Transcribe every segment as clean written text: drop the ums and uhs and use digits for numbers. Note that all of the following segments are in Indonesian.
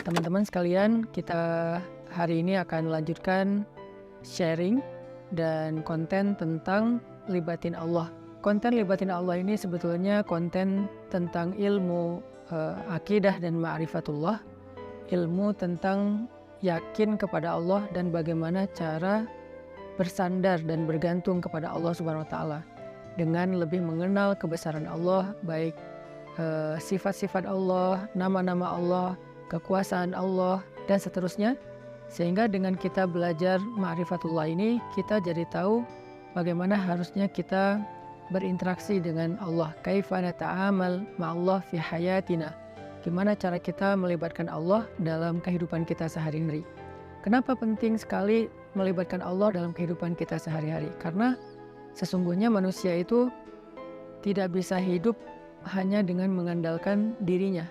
Teman-teman sekalian, kita hari ini akan melanjutkan sharing dan konten tentang libatin Allah. Konten libatin Allah ini sebetulnya konten tentang ilmu akidah dan ma'rifatullah, ilmu tentang yakin kepada Allah dan bagaimana cara bersandar dan bergantung kepada Allah Subhanahu wa taala dengan lebih mengenal kebesaran Allah, baik sifat-sifat Allah, nama-nama Allah, kekuasaan Allah, dan seterusnya. Sehingga dengan kita belajar ma'rifatullah ini, kita jadi tahu bagaimana harusnya kita berinteraksi dengan Allah. Kaifa nata'amal ma'allah fi hayatina. Gimana cara kita melibatkan Allah dalam kehidupan kita sehari-hari. Kenapa penting sekali melibatkan Allah dalam kehidupan kita sehari-hari? Karena sesungguhnya manusia itu tidak bisa hidup hanya dengan mengandalkan dirinya.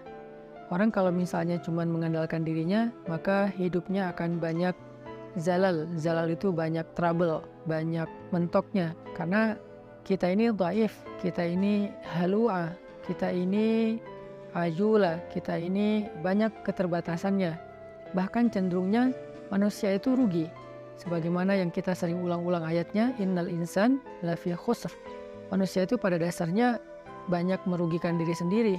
Orang kalau misalnya cuma mengandalkan dirinya, maka hidupnya akan banyak zalal. Zalal itu banyak trouble, banyak mentoknya. Karena kita ini dhaif, kita ini halu'a, kita ini ajula, kita ini banyak keterbatasannya. Bahkan cenderungnya manusia itu rugi. Sebagaimana yang kita sering ulang-ulang ayatnya, innal insan lafi khusr. Manusia itu pada dasarnya banyak merugikan diri sendiri,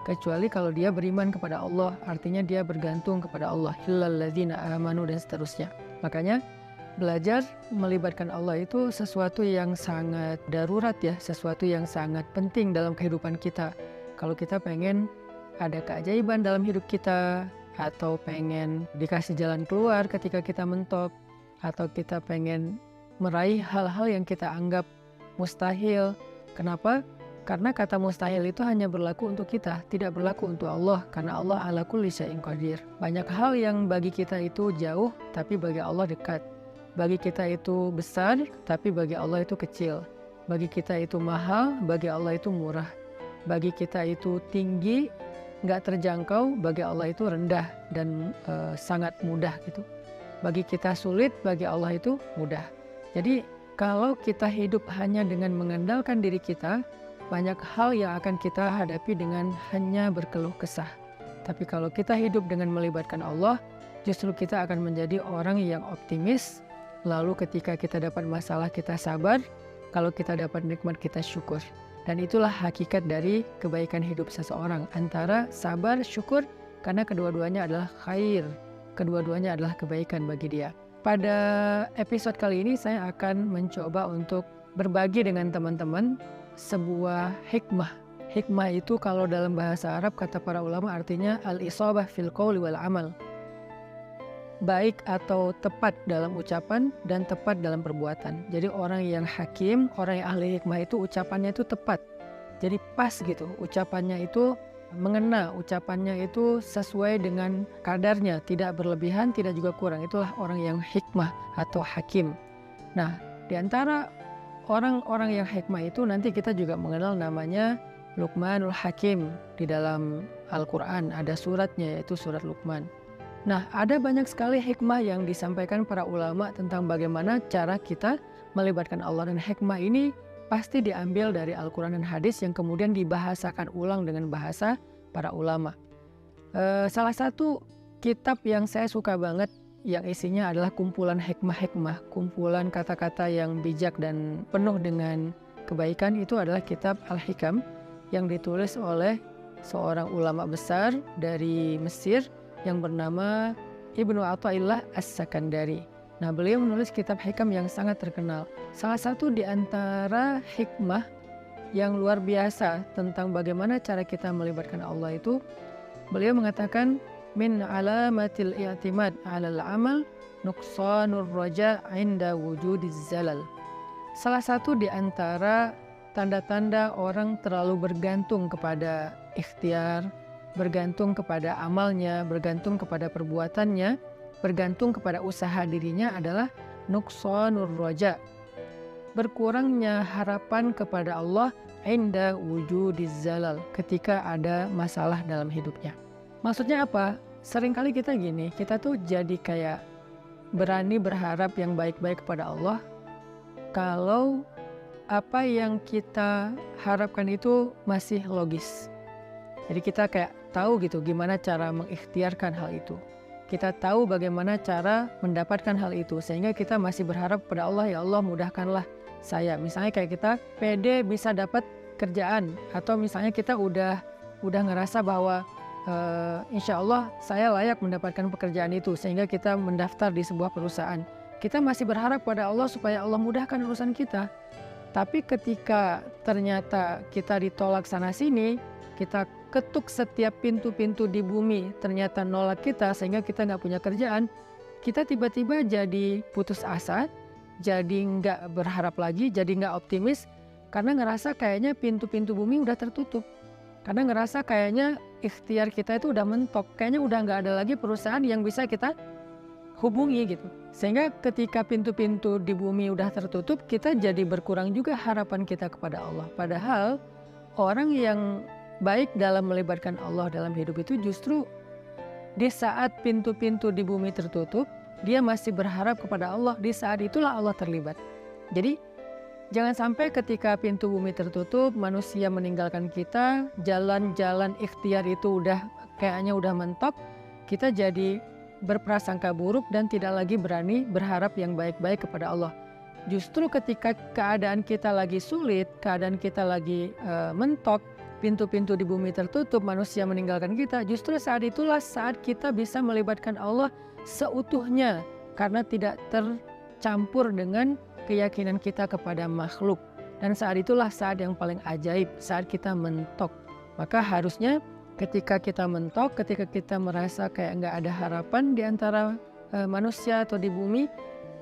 kecuali kalau dia beriman kepada Allah, artinya dia bergantung kepada Allah, illal ladzina amanu, dan seterusnya. Makanya belajar melibatkan Allah itu sesuatu yang sangat darurat ya, sesuatu yang sangat penting dalam kehidupan kita. Kalau kita pengen ada keajaiban dalam hidup kita, atau pengen dikasih jalan keluar ketika kita mentok, atau kita pengen meraih hal-hal yang kita anggap mustahil. Kenapa? Karena kata mustahil itu hanya berlaku untuk kita, tidak berlaku untuk Allah, karena Allah ala kulli syai'in qadir. Banyak hal yang bagi kita itu jauh, tapi bagi Allah dekat. Bagi kita itu besar, tapi bagi Allah itu kecil. Bagi kita itu mahal, bagi Allah itu murah. Bagi kita itu tinggi, nggak terjangkau, bagi Allah itu rendah dan sangat mudah gitu. Bagi kita sulit, bagi Allah itu mudah. Jadi kalau kita hidup hanya dengan mengandalkan diri kita, banyak hal yang akan kita hadapi dengan hanya berkeluh kesah. Tapi kalau kita hidup dengan melibatkan Allah, justru kita akan menjadi orang yang optimis. Lalu ketika kita dapat masalah, kita sabar. Kalau kita dapat nikmat, kita syukur. Dan itulah hakikat dari kebaikan hidup seseorang, antara sabar, syukur, karena kedua-duanya adalah khair. Kedua-duanya adalah kebaikan bagi dia. Pada episode kali ini saya akan mencoba untuk berbagi dengan teman-teman sebuah hikmah. Hikmah itu kalau dalam bahasa Arab kata para ulama artinya al-isabah fil qawli wal amal. Baik atau tepat dalam ucapan dan tepat dalam perbuatan. Jadi orang yang hakim, orang yang ahli hikmah itu ucapannya itu tepat. Jadi pas gitu, ucapannya itu mengena, ucapannya itu sesuai dengan kadarnya, tidak berlebihan, tidak juga kurang. Itulah orang yang hikmah atau hakim. Nah, di antara orang-orang yang hikmah itu nanti kita juga mengenal namanya Luqmanul Hakim. Di dalam Al-Quran ada suratnya, yaitu surat Luqman. Nah, ada banyak sekali hikmah yang disampaikan para ulama tentang bagaimana cara kita melibatkan Allah. Dan hikmah ini pasti diambil dari Al-Quran dan hadis yang kemudian dibahasakan ulang dengan bahasa para ulama. Salah satu kitab yang saya suka banget, yang isinya adalah kumpulan hikmah-hikmah, kumpulan kata-kata yang bijak dan penuh dengan kebaikan, itu adalah kitab Al-Hikam yang ditulis oleh seorang ulama besar dari Mesir yang bernama Ibnu Athaillah As-Sakandari. Nah, beliau menulis kitab hikam yang sangat terkenal. Salah satu di antara hikmah yang luar biasa tentang bagaimana cara kita melibatkan Allah itu, beliau mengatakan, min alamatil i'timad 'alal amal nuqsanur raja 'inda wujudiz zalal. Salah satu di antara tanda-tanda orang terlalu bergantung kepada ikhtiar, bergantung kepada amalnya, bergantung kepada perbuatannya, bergantung kepada usaha dirinya adalah nuqsanur raja, berkurangnya harapan kepada Allah inda wujudiz zalal, ketika ada masalah dalam hidupnya. Maksudnya apa? Seringkali kita gini, kita tuh jadi kayak berani berharap yang baik-baik kepada Allah kalau apa yang kita harapkan itu masih logis. Jadi kita kayak tahu gitu gimana cara mengikhtiarkan hal itu. Kita tahu bagaimana cara mendapatkan hal itu, sehingga kita masih berharap kepada Allah, ya Allah mudahkanlah saya. Misalnya kayak kita pede bisa dapat kerjaan, atau misalnya kita udah ngerasa bahwa insya Allah saya layak mendapatkan pekerjaan itu, sehingga kita mendaftar di sebuah perusahaan. Kita masih berharap pada Allah supaya Allah mudahkan urusan kita. Tapi ketika ternyata kita ditolak sana sini, kita ketuk setiap pintu-pintu di bumi, ternyata nolak kita sehingga kita nggak punya kerjaan, kita tiba-tiba jadi putus asa, jadi nggak berharap lagi, jadi nggak optimis, karena ngerasa kayaknya pintu-pintu bumi udah tertutup. Karena ngerasa kayaknya ikhtiar kita itu udah mentok, kayaknya udah nggak ada lagi perusahaan yang bisa kita hubungi gitu. Sehingga ketika pintu-pintu di bumi udah tertutup, kita jadi berkurang juga harapan kita kepada Allah. Padahal orang yang baik dalam melibatkan Allah dalam hidup itu justru di saat pintu-pintu di bumi tertutup, dia masih berharap kepada Allah. Di saat itulah Allah terlibat. Jadi jangan sampai ketika pintu bumi tertutup, manusia meninggalkan kita, jalan-jalan ikhtiar itu kayaknya udah mentok, kita jadi berprasangka buruk dan tidak lagi berani berharap yang baik-baik kepada Allah. Justru ketika keadaan kita lagi sulit, keadaan kita lagi mentok, pintu-pintu di bumi tertutup, manusia meninggalkan kita, justru saat itulah saat kita bisa melibatkan Allah seutuhnya, karena tidak tercampur dengan keyakinan kita kepada makhluk. Dan saat itulah saat yang paling ajaib, saat kita mentok. Maka harusnya ketika kita mentok, ketika kita merasa kayak nggak ada harapan di antara manusia atau di bumi,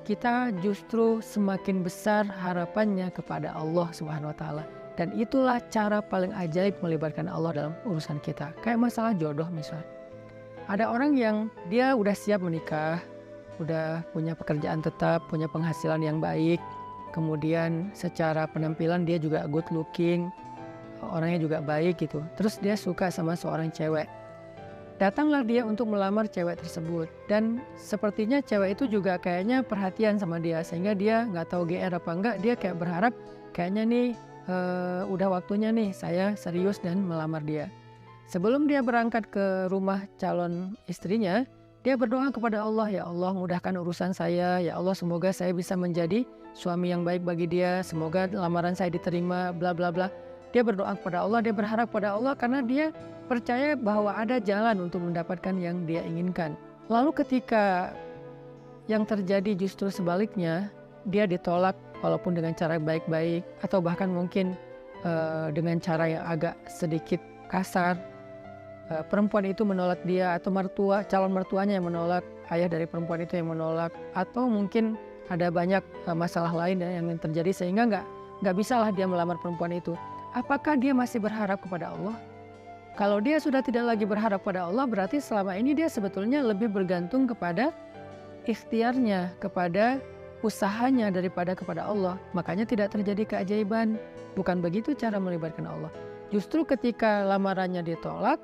kita justru semakin besar harapannya kepada Allah Subhanahu wa Ta'ala. Dan itulah cara paling ajaib melibatkan Allah dalam urusan kita. Kayak masalah jodoh misalnya. Ada orang yang dia udah siap menikah, udah punya pekerjaan tetap, punya penghasilan yang baik, kemudian secara penampilan dia juga good looking, orangnya juga baik gitu. Terus dia suka sama seorang cewek. Datanglah dia untuk melamar cewek tersebut, dan sepertinya cewek itu juga kayaknya perhatian sama dia, sehingga dia nggak tahu GR apa enggak, dia kayak berharap kayaknya nih udah waktunya nih saya serius dan melamar dia. Sebelum dia berangkat ke rumah calon istrinya, dia berdoa kepada Allah, ya Allah mudahkan urusan saya, ya Allah semoga saya bisa menjadi suami yang baik bagi dia, semoga lamaran saya diterima, bla bla bla. Dia berdoa kepada Allah, dia berharap pada Allah karena dia percaya bahwa ada jalan untuk mendapatkan yang dia inginkan. Lalu ketika yang terjadi justru sebaliknya, dia ditolak walaupun dengan cara baik-baik, atau bahkan mungkin dengan cara yang agak sedikit kasar. Perempuan itu menolak dia, atau calon mertuanya yang menolak, ayah dari perempuan itu yang menolak, atau mungkin ada banyak masalah lain yang terjadi sehingga nggak bisalah dia melamar perempuan itu. Apakah dia masih berharap kepada Allah? Kalau dia sudah tidak lagi berharap pada Allah, berarti selama ini dia sebetulnya lebih bergantung kepada ikhtiarnya, kepada usahanya daripada kepada Allah. Makanya tidak terjadi keajaiban. Bukan begitu cara melibatkan Allah. Justru ketika lamarannya ditolak,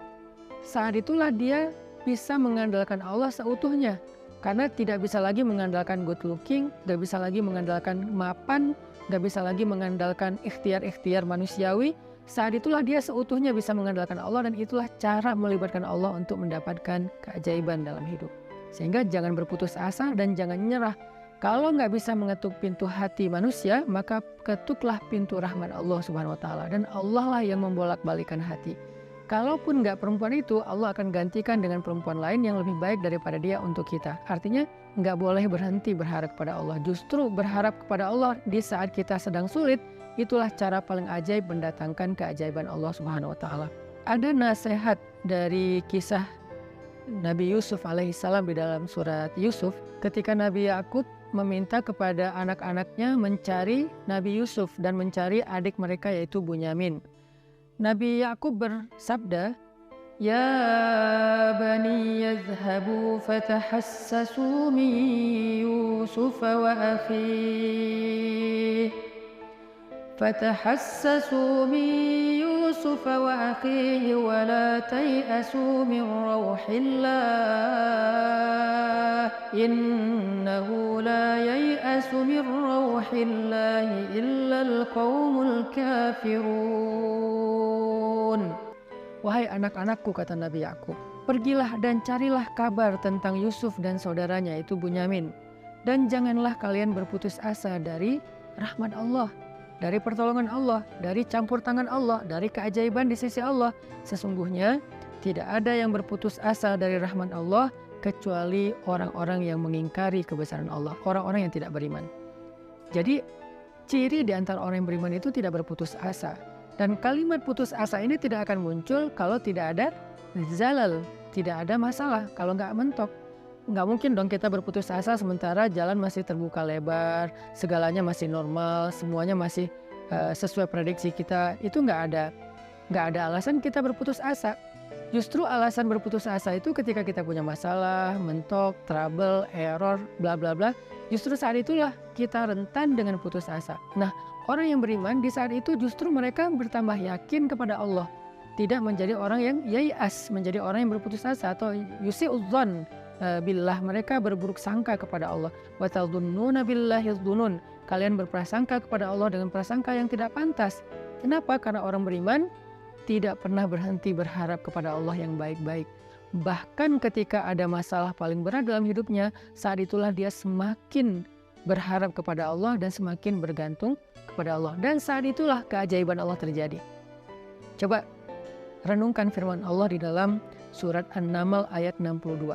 saat itulah dia bisa mengandalkan Allah seutuhnya. Karena tidak bisa lagi mengandalkan good looking, gak bisa lagi mengandalkan mapan, gak bisa lagi mengandalkan ikhtiar-ikhtiar manusiawi. Saat itulah dia seutuhnya bisa mengandalkan Allah, dan itulah cara melibatkan Allah untuk mendapatkan keajaiban dalam hidup. Sehingga jangan berputus asa dan jangan nyerah. Kalau nggak bisa mengetuk pintu hati manusia, maka ketuklah pintu rahmat Allah Subhanahu wa Ta'ala. Dan Allah lah yang membolak-balikan hati. Kalaupun nggak perempuan itu, Allah akan gantikan dengan perempuan lain yang lebih baik daripada dia untuk kita. Artinya nggak boleh berhenti berharap kepada Allah. Justru berharap kepada Allah di saat kita sedang sulit, itulah cara paling ajaib mendatangkan keajaiban Allah Subhanahu wa Ta'ala. Ada nasihat dari kisah Nabi Yusuf alaihissalam di dalam surat Yusuf, ketika Nabi Yakub meminta kepada anak-anaknya mencari Nabi Yusuf dan mencari adik mereka yaitu Bunyamin. Nabi Yakub bersabda, "Ya bani yadhhabu fatahassasu min Yusuf wa akhihi فتحسسوا من يوسف وأخيه ولا تيأسوا من روح الله إنه لا ييأس من روح الله إلا القوم الكافرون." "Wahai anak-anakku," kata Nabi Yakub, "pergilah dan carilah kabar tentang Yusuf dan saudaranya itu Bunyamin. Dan janganlah kalian berputus asa dari rahmat Allah, dari pertolongan Allah, dari campur tangan Allah, dari keajaiban di sisi Allah. Sesungguhnya tidak ada yang berputus asa dari rahmat Allah kecuali orang-orang yang mengingkari kebesaran Allah, orang-orang yang tidak beriman." Jadi ciri di antara orang yang beriman itu tidak berputus asa. Dan kalimat putus asa ini tidak akan muncul kalau tidak ada zalal, tidak ada masalah, kalau nggak mentok. Nggak mungkin dong kita berputus asa sementara jalan masih terbuka lebar, segalanya masih normal, semuanya masih sesuai prediksi kita. Itu nggak ada alasan kita berputus asa. Justru alasan berputus asa itu ketika kita punya masalah, mentok, trouble, error, bla bla bla. Justru saat itulah kita rentan dengan putus asa. Nah, orang yang beriman di saat itu justru mereka bertambah yakin kepada Allah. Tidak menjadi orang yang yai'as, menjadi orang yang berputus asa atau yusi'udzon billah, mereka berburuk sangka kepada Allah. Wa tadhunnuna billahi dzunun. Kalian berprasangka kepada Allah dengan prasangka yang tidak pantas. Kenapa? Karena orang beriman tidak pernah berhenti berharap kepada Allah yang baik-baik. Bahkan ketika ada masalah paling berat dalam hidupnya, saat itulah dia semakin berharap kepada Allah dan semakin bergantung kepada Allah. Dan saat itulah keajaiban Allah terjadi. Coba renungkan firman Allah di dalam surat An-Naml ayat 62.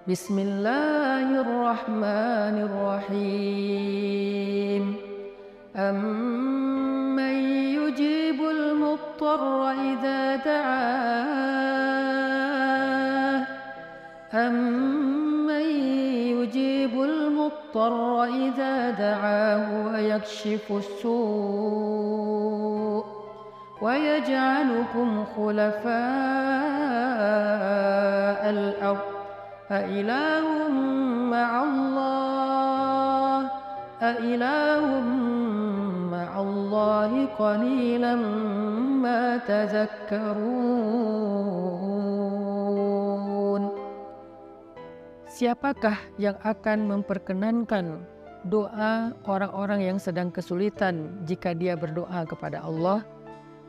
Bismillahirrahmanirrahim. Amman yujibul muttarra idza da'ah. Amman yujibul muttarra idza da'ahu wa yakshifus su' wa yaj'alukum khulafa'al ardh. أإله مع الله قليلا ما تذكرون. Siapakah yang akan memperkenankan doa orang-orang yang sedang kesulitan jika dia berdoa kepada Allah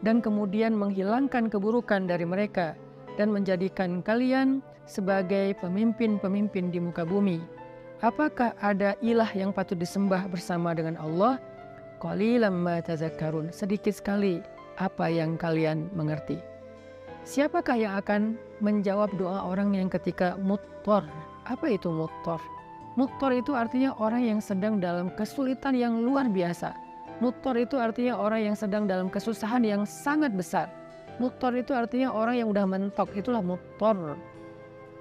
dan kemudian menghilangkan keburukan dari mereka dan menjadikan kalian sebagai pemimpin-pemimpin di muka bumi? Apakah ada ilah yang patut disembah bersama dengan Allah? Qalilan ma tazakkarun. Sedikit sekali apa yang kalian mengerti. Siapakah yang akan menjawab doa orang yang ketika muttar? Apa itu muttar? Muttar itu artinya orang yang sedang dalam kesulitan yang luar biasa. Muttar itu artinya orang yang sedang dalam kesusahan yang sangat besar. Muttar itu artinya orang yang udah mentok, itulah muttar.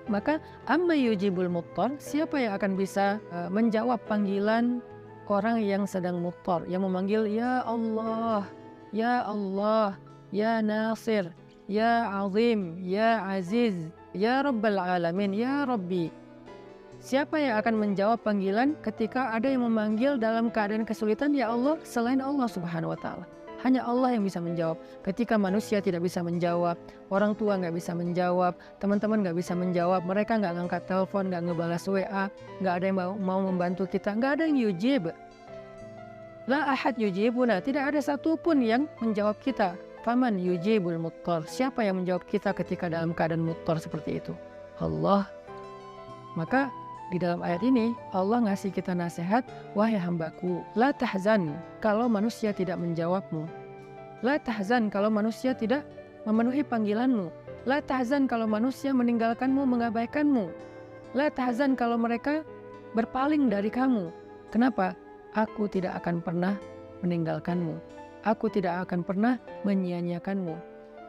Maka amma yujibul muttar, siapa yang akan bisa menjawab panggilan orang yang sedang muttar, yang memanggil ya Allah, ya Allah, ya Nasir, ya Azim, ya Aziz, ya Rabbal Alamin, ya Rabbi. Siapa yang akan menjawab panggilan ketika ada yang memanggil dalam keadaan kesulitan ya Allah selain Allah Subhanahu wa Ta'ala? Hanya Allah yang bisa menjawab. Ketika manusia tidak bisa menjawab, orang tua nggak bisa menjawab, teman-teman nggak bisa menjawab, mereka nggak ngangkat telepon, nggak ngebalas WA, nggak ada yang mau membantu kita, nggak ada yang yujib. La ahad yujibuna, tidak ada satupun yang menjawab kita. Faman yujibul muttar, siapa yang menjawab kita ketika dalam keadaan muttar seperti itu? Allah. Maka di dalam ayat ini Allah ngasih kita nasihat, wahai hambaku, la tahzan kalau manusia tidak menjawabmu. La tahzan kalau manusia tidak memenuhi panggilanmu. La tahzan kalau manusia meninggalkanmu, mengabaikanmu. La tahzan kalau mereka berpaling dari kamu. Kenapa? Aku tidak akan pernah meninggalkanmu. Aku tidak akan pernah menyia-nyiakanmu.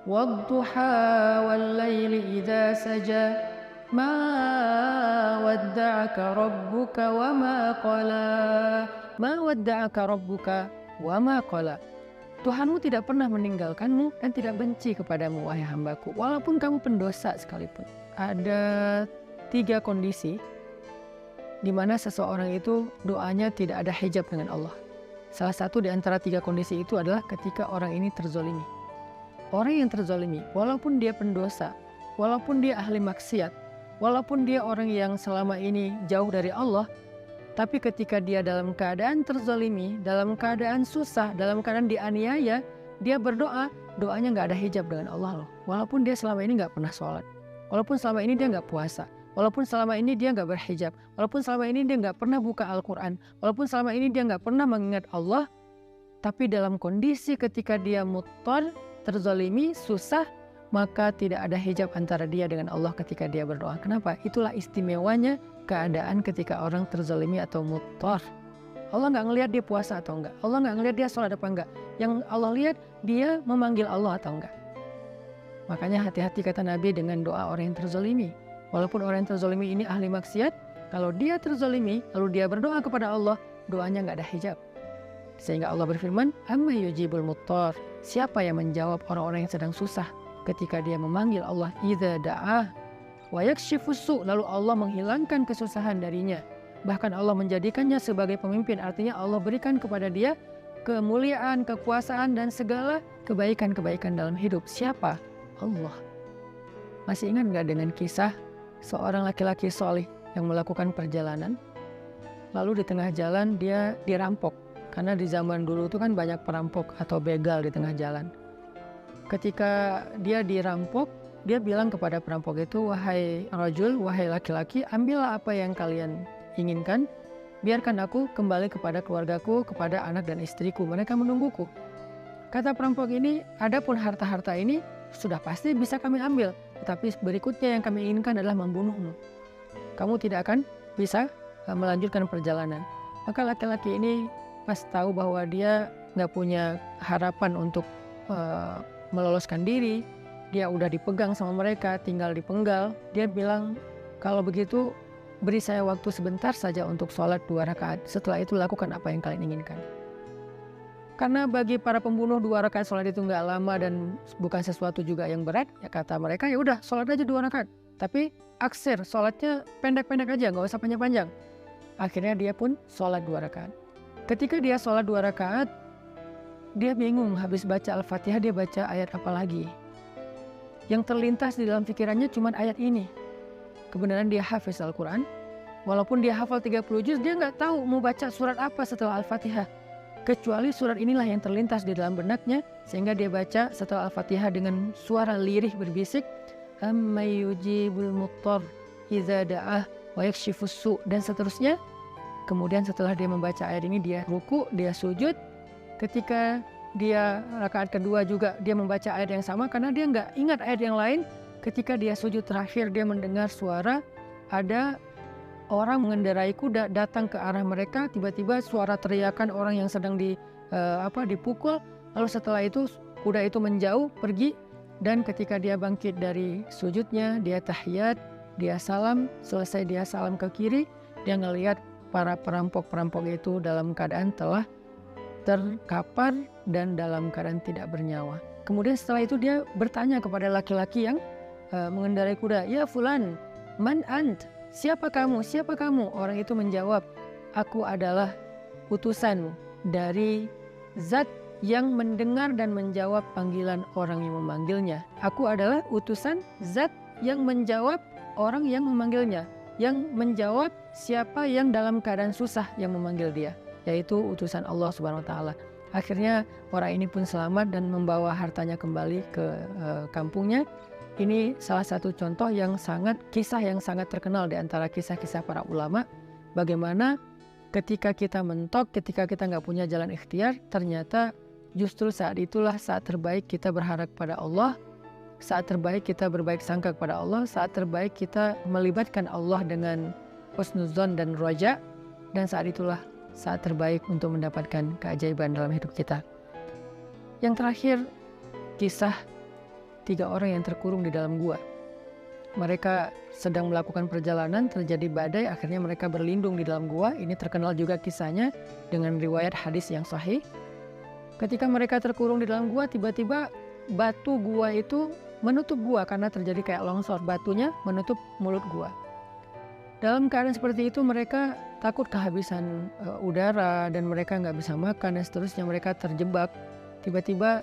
Wadduha wal laili idza saja. Ma wadda'aka rabbuka wa ma qala. Ma wadda'aka rabbuka wa ma qala. Tuhanmu tidak pernah meninggalkanmu dan tidak benci kepadamu, wahai hambaku, walaupun kamu pendosa sekalipun. Ada 3 kondisi di mana seseorang itu doanya tidak ada hijab dengan Allah. Salah satu di antara 3 kondisi itu adalah ketika orang ini terzolimi. Orang yang terzolimi, walaupun dia pendosa, walaupun dia ahli maksiat, walaupun dia orang yang selama ini jauh dari Allah, tapi ketika dia dalam keadaan terzalimi, dalam keadaan susah, dalam keadaan dianiaya, dia berdoa, doanya nggak ada hijab dengan Allah loh. Walaupun dia selama ini nggak pernah sholat, walaupun selama ini dia nggak puasa, walaupun selama ini dia nggak berhijab, walaupun selama ini dia nggak pernah buka Al-Quran, walaupun selama ini dia nggak pernah mengingat Allah, tapi dalam kondisi ketika dia muttar, terzalimi, susah, maka tidak ada hijab antara dia dengan Allah ketika dia berdoa. Kenapa? Itulah istimewanya keadaan ketika orang terzalimi atau muttar. Allah nggak ngelihat dia puasa atau enggak, Allah nggak ngelihat dia sholat apa enggak. Yang Allah lihat dia memanggil Allah atau enggak. Makanya hati-hati kata Nabi dengan doa orang yang terzalimi. Walaupun orang yang terzalimi ini ahli maksiat, kalau dia terzalimi lalu dia berdoa kepada Allah, doanya nggak ada hijab. Sehingga Allah berfirman, amma yujibul muttar, siapa yang menjawab orang-orang yang sedang susah ketika dia memanggil Allah, idza da'ah wa yakshifus su', lalu Allah menghilangkan kesusahan darinya. Bahkan Allah menjadikannya sebagai pemimpin, artinya Allah berikan kepada dia kemuliaan, kekuasaan, dan segala kebaikan-kebaikan dalam hidup. Siapa? Allah. Masih ingat nggak dengan kisah seorang laki-laki soleh yang melakukan perjalanan, lalu di tengah jalan dia dirampok. Karena di zaman dulu itu kan banyak perampok atau begal di tengah jalan. Ketika dia dirampok, dia bilang kepada perampok itu, wahai rajul, wahai laki-laki, ambillah apa yang kalian inginkan, biarkan aku kembali kepada keluargaku, kepada anak dan istriku, mereka menungguku. Kata perampok ini, adapun harta-harta ini sudah pasti bisa kami ambil, tetapi berikutnya yang kami inginkan adalah membunuhmu. Kamu tidak akan bisa melanjutkan perjalanan. Maka laki-laki ini pas tahu bahwa dia nggak punya harapan untuk meloloskan diri, dia udah dipegang sama mereka, tinggal dipenggal, dia bilang, kalau begitu beri saya waktu sebentar saja untuk sholat 2 rakaat. Setelah itu lakukan apa yang kalian inginkan. Karena bagi para pembunuh 2 rakaat sholat itu nggak lama dan bukan sesuatu juga yang berat, ya kata mereka, ya udah sholat aja 2 rakaat. Tapi aksir, sholatnya pendek-pendek aja, nggak usah panjang-panjang. Akhirnya dia pun sholat 2 rakaat. Ketika dia sholat 2 rakaat, dia bingung, habis baca Al-Fatihah dia baca ayat apa lagi. Yang terlintas di dalam pikirannya cuma ayat ini. Kebenaran dia hafiz Al-Quran, walaupun dia hafal 30 juz, dia nggak tahu mau baca surat apa setelah Al-Fatihah. Kecuali surat inilah yang terlintas di dalam benaknya, sehingga dia baca setelah Al-Fatihah dengan suara lirih berbisik, amma yujibul muttar idza da'ah wa yakshifus su', dan seterusnya. Kemudian setelah dia membaca ayat ini, dia ruku, dia sujud. Ketika dia rakaat kedua juga dia membaca ayat yang sama, karena dia nggak ingat ayat yang lain. Ketika dia sujud terakhir, dia mendengar suara ada orang mengendarai kuda datang ke arah mereka. Tiba-tiba suara teriakan orang yang sedang dipukul. Lalu setelah itu kuda itu menjauh pergi, dan ketika dia bangkit dari sujudnya, dia tahiyat, dia salam. Selesai dia salam ke kiri, dia ngelihat para perampok-perampok itu dalam keadaan telah terkapar dan dalam keadaan tidak bernyawa. Kemudian setelah itu dia bertanya kepada laki-laki yang mengendarai kuda, ya fulan, man ant, siapa kamu, siapa kamu? Orang itu menjawab, aku adalah utusan dari zat yang mendengar dan menjawab panggilan orang yang memanggilnya. Aku adalah utusan zat yang menjawab orang yang memanggilnya, yang menjawab siapa yang dalam keadaan susah yang memanggil dia, yaitu utusan Allah Subhanahu wa Ta'ala. Akhirnya orang ini pun selamat dan membawa hartanya kembali ke kampungnya. Ini salah satu contoh kisah yang sangat terkenal di antara kisah-kisah para ulama. Bagaimana ketika kita mentok, ketika kita nggak punya jalan ikhtiar, ternyata justru saat itulah saat terbaik kita berharap pada Allah, saat terbaik kita berbaik sangka kepada Allah, saat terbaik kita melibatkan Allah dengan husnuzon dan roja, dan saat itulah saat terbaik untuk mendapatkan keajaiban dalam hidup kita. Yang terakhir, kisah 3 orang yang terkurung di dalam gua. Mereka sedang melakukan perjalanan, terjadi badai, akhirnya mereka berlindung di dalam gua. Ini terkenal juga kisahnya dengan riwayat hadis yang sahih. Ketika mereka terkurung di dalam gua, tiba-tiba batu gua itu menutup gua karena terjadi kayak longsor, batunya menutup mulut gua. Dalam keadaan seperti itu mereka takut kehabisan udara dan mereka nggak bisa makan dan seterusnya, mereka terjebak. Tiba-tiba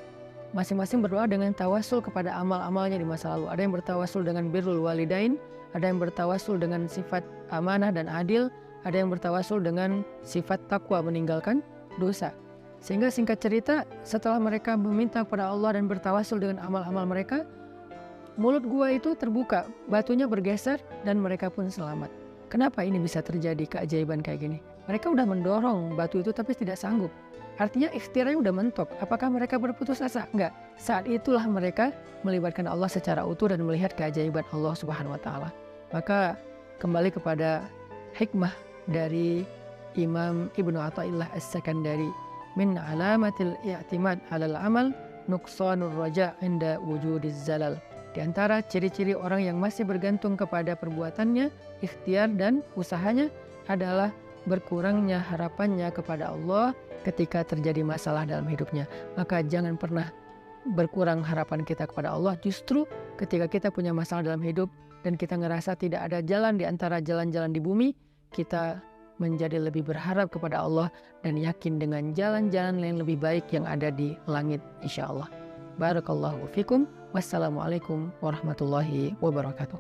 masing-masing berdoa dengan tawasul kepada amal-amalnya di masa lalu. Ada yang bertawasul dengan birrul walidain, ada yang bertawasul dengan sifat amanah dan adil, ada yang bertawasul dengan sifat takwa meninggalkan dosa. Sehingga singkat cerita, setelah mereka meminta kepada Allah dan bertawasul dengan amal-amal mereka, mulut gua itu terbuka, batunya bergeser dan mereka pun selamat. Kenapa ini bisa terjadi keajaiban kayak gini? Mereka udah mendorong batu itu tapi tidak sanggup. Artinya ikhtiarnya udah mentok. Apakah mereka berputus asa? Enggak. Saat itulah mereka melibatkan Allah secara utuh dan melihat keajaiban Allah Subhanahu wa taala. Maka kembali kepada hikmah dari Imam Ibnu Athaillah As-Sakandari, min alamatil i'timad 'alal amal nuqsanur raja' inda wujudiz zalal. Di antara ciri-ciri orang yang masih bergantung kepada perbuatannya, ikhtiar dan usahanya adalah berkurangnya harapannya kepada Allah ketika terjadi masalah dalam hidupnya. Maka jangan pernah berkurang harapan kita kepada Allah. Justru ketika kita punya masalah dalam hidup dan kita ngerasa tidak ada jalan di antara jalan-jalan di bumi, kita menjadi lebih berharap kepada Allah dan yakin dengan jalan-jalan yang lebih baik yang ada di langit, insya Allah. Barakallahu fikum. Wassalamualaikum warahmatullahi wabarakatuh.